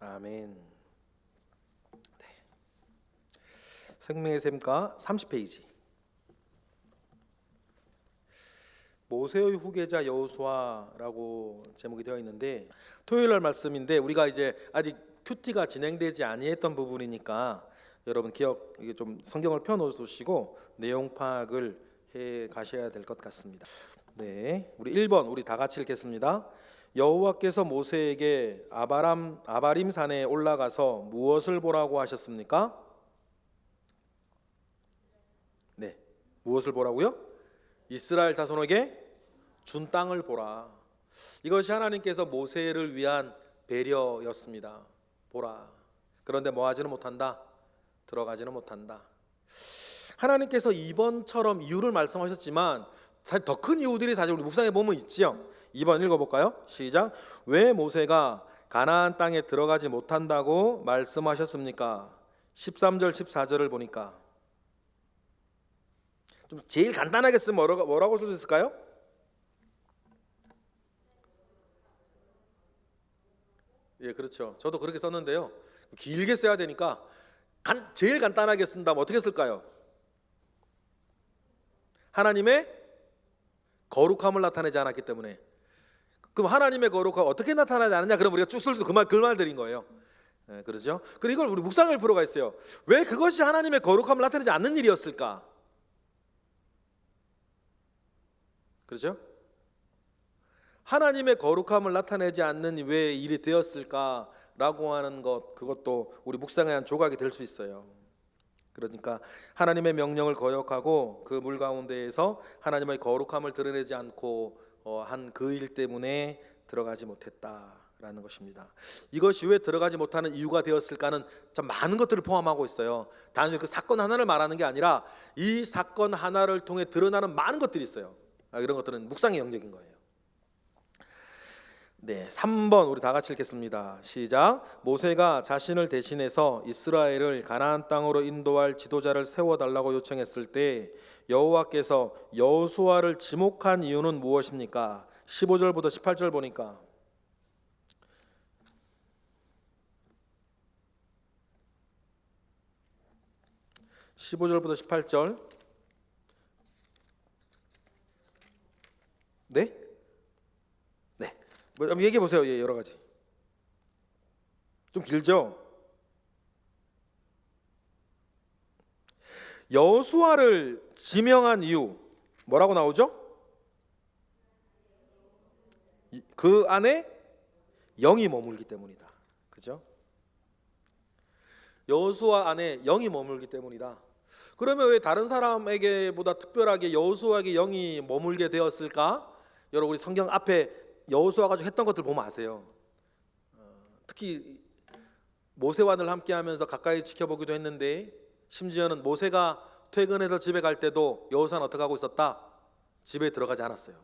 아멘. 네. 생명의 샘가 30페이지. 모세의 후계자 여호수아라고 제목이 되어 있는데, 토요일 날 말씀인데 우리가 이제 아직 큐티가 진행되지 아니했던 부분이니까 여러분 기억 이게 좀 성경을 펴 놓으시고 내용 파악을 해 가셔야 될 것 같습니다. 네, 우리 1번 우리 다 같이 읽겠습니다. 여호와께서 모세에게 아바림 산에 올라가서 무엇을 보라고 하셨습니까? 네, 무엇을 보라고요? 이스라엘 자손에게 준 땅을 보라. 이것이 하나님께서 모세를 위한 배려였습니다. 보라. 그런데 뭐 하지는 못한다. 들어가지는 못한다. 하나님께서 이번처럼 이유를 말씀하셨지만 사실 더 큰 이유들이 사실 우리 묵상해 보면 있지요. 2번 읽어볼까요? 시작. 왜 모세가 가나안 땅에 들어가지 못한다고 말씀하셨습니까? 13절 14절을 보니까 좀 제일 간단하게 쓰면 뭐라고 쓸 수 있을까요? 예, 그렇죠. 저도 그렇게 썼는데요. 길게 써야 되니까 제일 간단하게 쓴다면 어떻게 쓸까요? 하나님의 거룩함을 나타내지 않았기 때문에. 그럼 하나님의 거룩함 어떻게 나타나지 않느냐? 그럼 우리가 쭉 쓸 수 그 말 드린 거예요. 예, 그렇죠? 그리고 이걸 우리 묵상할 필요가 있어요. 왜 그것이 하나님의 거룩함을 나타내지 않는 일이었을까? 그렇죠? 하나님의 거룩함을 나타내지 않는 왜 일이 되었을까라고 하는 것, 그것도 우리 묵상의 한 조각이 될 수 있어요. 그러니까 하나님의 명령을 거역하고 그 물 가운데에서 하나님의 거룩함을 드러내지 않고 한 그 일 때문에 들어가지 못했다라는 것입니다. 이것이 왜 들어가지 못하는 이유가 되었을까는 참 많은 것들을 포함하고 있어요. 단순히 그 사건 하나를 말하는 게 아니라 이 사건 하나를 통해 드러나는 많은 것들이 있어요. 이런 것들은 묵상의 영역인 거예요. 네, 3번 우리 다 같이 읽겠습니다. 시작. 모세가 자신을 대신해서 이스라엘을 가나안 땅으로 인도할 지도자를 세워달라고 요청했을 때 여호와께서 여호수아를 지목한 이유는 무엇입니까? 15절부터 18절 보니까 15절부터 18절. 네? 네. 뭐 한번 얘기해 보세요. 예, 여러 가지. 좀 길죠? 여호수아를 지명한 이유 뭐라고 나오죠? 그 안에 영이 머물기 때문이다. 그죠? 여호수아 안에 영이 머물기 때문이다. 그러면 왜 다른 사람에게보다 특별하게 여호수아에게 영이 머물게 되었을까? 여러분 우리 성경 앞에 여호수아 가지고 했던 것들 보면 아세요. 특히 모세와 늘 함께하면서 가까이 지켜보기도 했는데 심지어는 모세가 퇴근해서 집에 갈 때도 여호수아는 어떻게 하고 있었다? 집에 들어가지 않았어요.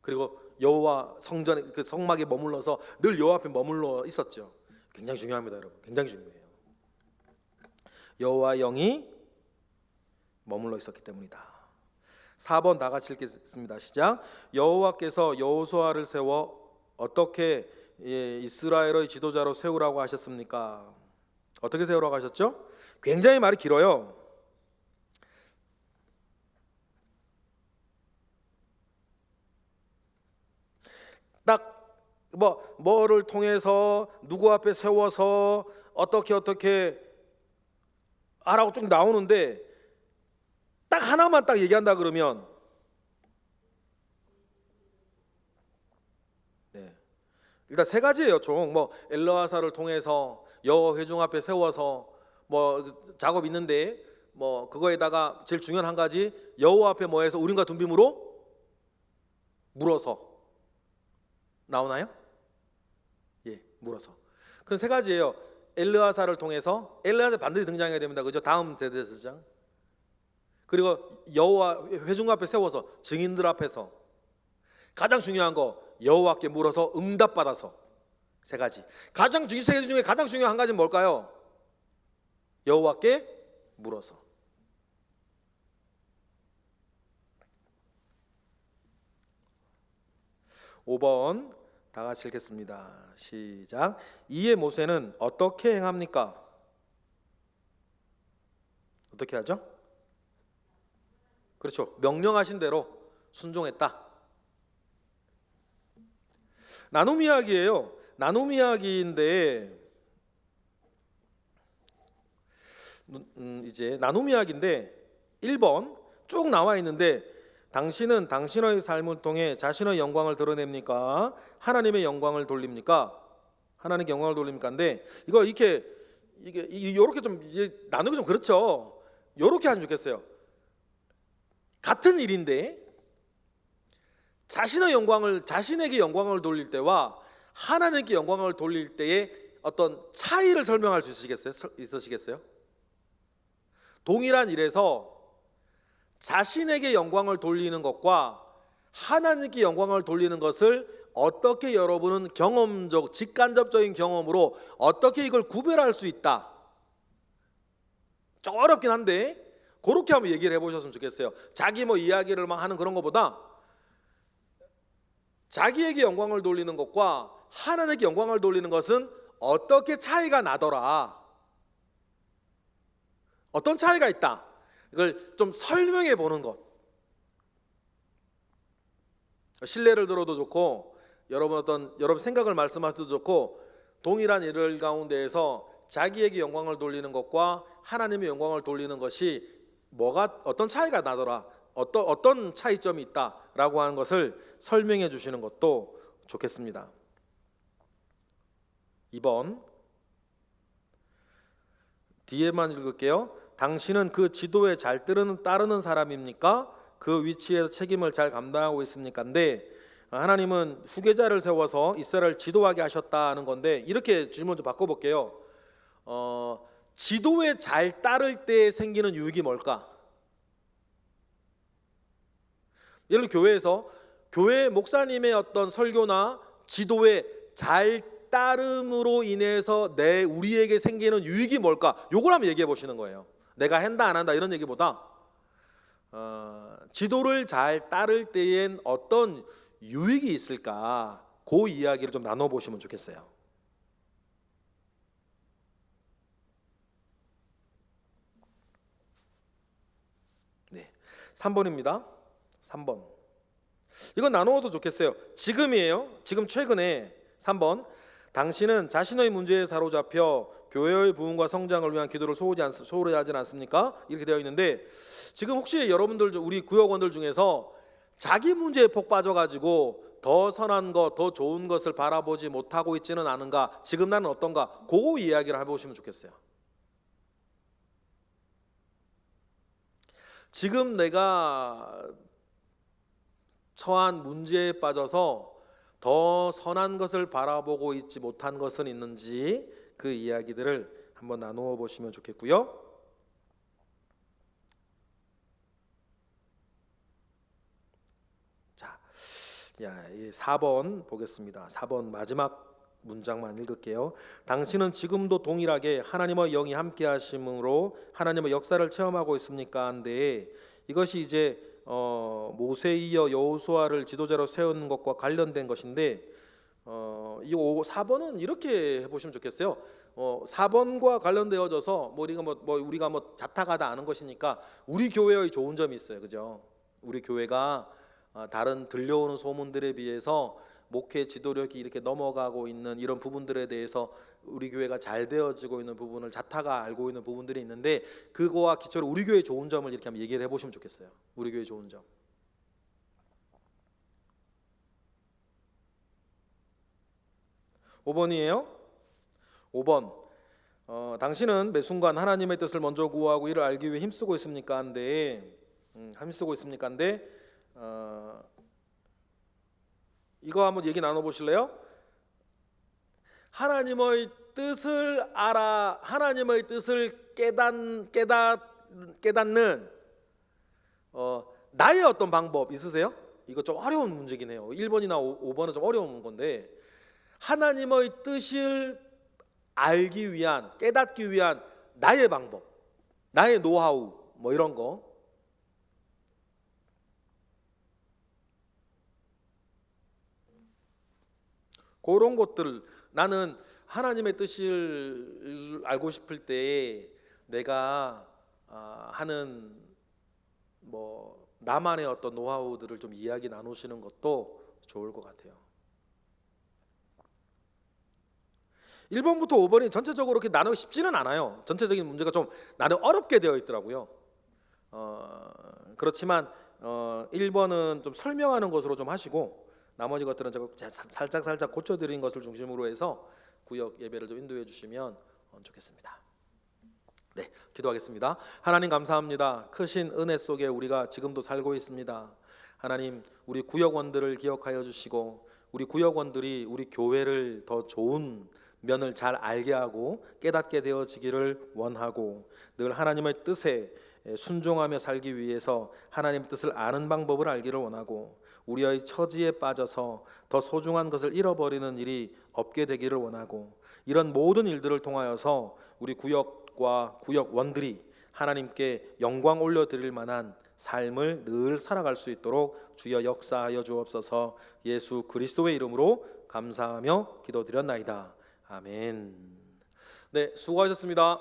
그리고 여호와 성전 그 성막에 머물러서 늘 여호와 앞에 머물러 있었죠. 굉장히 중요합니다, 여러분. 굉장히 중요해요. 여호와 영이 머물러 있었기 때문이다. 4번 다 같이 읽겠습니다. 시작. 여호와께서 여호수아를 세워 어떻게 이스라엘의 지도자로 세우라고 하셨습니까? 어떻게 세우라고 하셨죠? 굉장히 말이 길어요. 딱 뭐를 통해서 누구 앞에 세워서 어떻게 하라고 쭉 나오는데 딱 하나만 딱 얘기한다 그러면 네. 일단 세 가지예요. 총 엘르아사를 통해서 여호와 회중 앞에 세워서 작업 있는데 그거에다가 제일 중요한 한 가지 여호와 앞에 해서 우림과 둠빔으로 물어서 나오나요? 예, 물어서. 그 세 가지예요. 엘르아사를 통해서 엘르아사 반드시 등장해야 됩니다. 그죠? 다음 세대장. 그리고 여호와 회중 앞에 세워서 증인들 앞에서 가장 중요한 거 여호와께 물어서 응답받아서 세 가지. 세 가지 중에 가장 중요한 한 가지는 뭘까요? 여호와께 물어서. 5번 다 같이 읽겠습니다. 시작. 이에 모세는 어떻게 행합니까? 어떻게 하죠? 그렇죠. 명령하신 대로 순종했다. 나눔 이야기예요. 나눔 이야기인데 이제 나눔 이야기인데 1번 쭉 나와 있는데 당신은 당신의 삶을 통해 자신의 영광을 드러냅니까? 하나님의 영광을 돌립니까? 하나님께 영광을 돌립니까? 근데 이거 이렇게 이렇게 좀 나누기 좀 그렇죠. 이렇게 하면 좋겠어요. 같은 일인데 자신에게 영광을 돌릴 때와 하나님께 영광을 돌릴 때의 어떤 차이를 설명할 수 있으시겠어요? 동일한 일에서 자신에게 영광을 돌리는 것과 하나님께 영광을 돌리는 것을 어떻게 여러분은 직간접적인 경험으로 어떻게 이걸 구별할 수 있다. 좀 어렵긴 한데 그렇게 한번 얘기를 해보셨으면 좋겠어요. 자기 이야기를 막 하는 그런 것보다 자기에게 영광을 돌리는 것과 하나님께 영광을 돌리는 것은 어떻게 차이가 나더라. 어떤 차이가 있다. 이걸 좀 설명해 보는 것. 신뢰를 들어도 좋고 여러분 생각을 말씀하셔도 좋고 동일한 일을 가운데에서 자기에게 영광을 돌리는 것과 하나님의 영광을 돌리는 것이 어떤 차이가 나더라. 어떤 차이점이 있다라고 하는 것을 설명해 주시는 것도 좋겠습니다. 2번 뒤에만 읽을게요. 당신은 그 지도에 잘 따르는 사람입니까? 그 위치에서 책임을 잘 감당하고 있습니까? 근데 하나님은 후계자를 세워서 이스라엘을 지도하게 하셨다는 건데 이렇게 질문 좀 바꿔볼게요. 지도에 잘 따를 때 생기는 유익이 뭘까? 예를 들어 교회에서 교회 목사님의 어떤 설교나 지도에 잘 따름으로 인해서 우리에게 생기는 유익이 뭘까? 요걸 한번 얘기해 보시는 거예요. 내가 한다 안 한다 이런 얘기보다 지도를 잘 따를 때엔 어떤 유익이 있을까? 그 이야기를 좀 나눠보시면 좋겠어요. 네, 3번입니다. 3번. 이건 나누어도 좋겠어요. 지금이에요. 지금 최근에 3번. 당신은 자신의 문제에 사로잡혀 교회의 부흥과 성장을 위한 기도를 소홀히 하진 않습니까? 이렇게 되어 있는데 지금 혹시 여러분들 우리 구역원들 중에서 자기 문제에 폭 빠져가지고 더 선한 것, 더 좋은 것을 바라보지 못하고 있지는 않은가? 지금 나는 어떤가? 그 이야기를 해보시면 좋겠어요. 지금 내가 처한 문제에 빠져서 더 선한 것을 바라보고 있지 못한 것은 있는지 그 이야기들을 한번 나누어 보시면 좋겠고요. 자, 4번 보겠습니다. 4번 마지막 문장만 읽을게요. 당신은 지금도 동일하게 하나님의 영이 함께 하심으로 하나님의 역사를 체험하고 있습니까? 한데 이것이 이제 모세 이어 여호수아를 지도자로 세우는 것과 관련된 것인데 이 4번은 이렇게 해보시면 좋겠어요. 4번과 관련되어져서 우리가 자타가다 아는 것이니까 우리 교회의 좋은 점이 있어요, 그죠? 우리 교회가 다른 들려오는 소문들에 비해서 목회 지도력이 이렇게 넘어가고 있는 이런 부분들에 대해서 우리 교회가 잘 되어지고 있는 부분을 자타가 알고 있는 부분들이 있는데 그거와 기초로 우리 교회의 좋은 점을 이렇게 한번 얘기를 해보시면 좋겠어요. 우리 교회의 좋은 점. 5번이에요. 5번. 당신은 매 순간 하나님의 뜻을 먼저 구하고 이를 알기 위해 힘쓰고 있습니까? 한데 이거 한번 얘기 나눠보실래요? 하나님의 뜻을 알아, 하나님의 뜻을 깨닫는 나의 어떤 방법 있으세요? 이거 좀 어려운 문제긴 해요. 1번이나 5번은 좀 어려운 건데 하나님의 뜻을 알기 위한, 깨닫기 위한 나의 방법, 나의 노하우 이런 거. 그런 것들, 나는 하나님의 뜻을 알고 싶을 때 내가 하는 뭐 나만의 어떤 노하우들을 좀 이야기 나누시는 것도 좋을 것 같아요. 1번부터 5번이 전체적으로 이렇게 나누기 쉽지는 않아요. 전체적인 문제가 좀 나는 어렵게 되어 있더라고요. 그렇지만 1번은 좀 설명하는 것으로 좀 하시고 나머지 것들은 제가 살짝 고쳐드린 것을 중심으로 해서 구역 예배를 좀 인도해 주시면 좋겠습니다. 네, 기도하겠습니다. 하나님 감사합니다. 크신 은혜 속에 우리가 지금도 살고 있습니다. 하나님, 우리 구역원들을 기억하여 주시고 우리 구역원들이 우리 교회를 더 좋은 면을 잘 알게 하고 깨닫게 되어지기를 원하고 늘 하나님의 뜻에 순종하며 살기 위해서 하나님의 뜻을 아는 방법을 알기를 원하고 우리의 처지에 빠져서 더 소중한 것을 잃어버리는 일이 없게 되기를 원하고 이런 모든 일들을 통하여서 우리 구역과 구역원들이 하나님께 영광 올려드릴 만한 삶을 늘 살아갈 수 있도록 주여 역사하여 주옵소서. 예수 그리스도의 이름으로 감사하며 기도드렸나이다. 아멘. 네, 수고하셨습니다.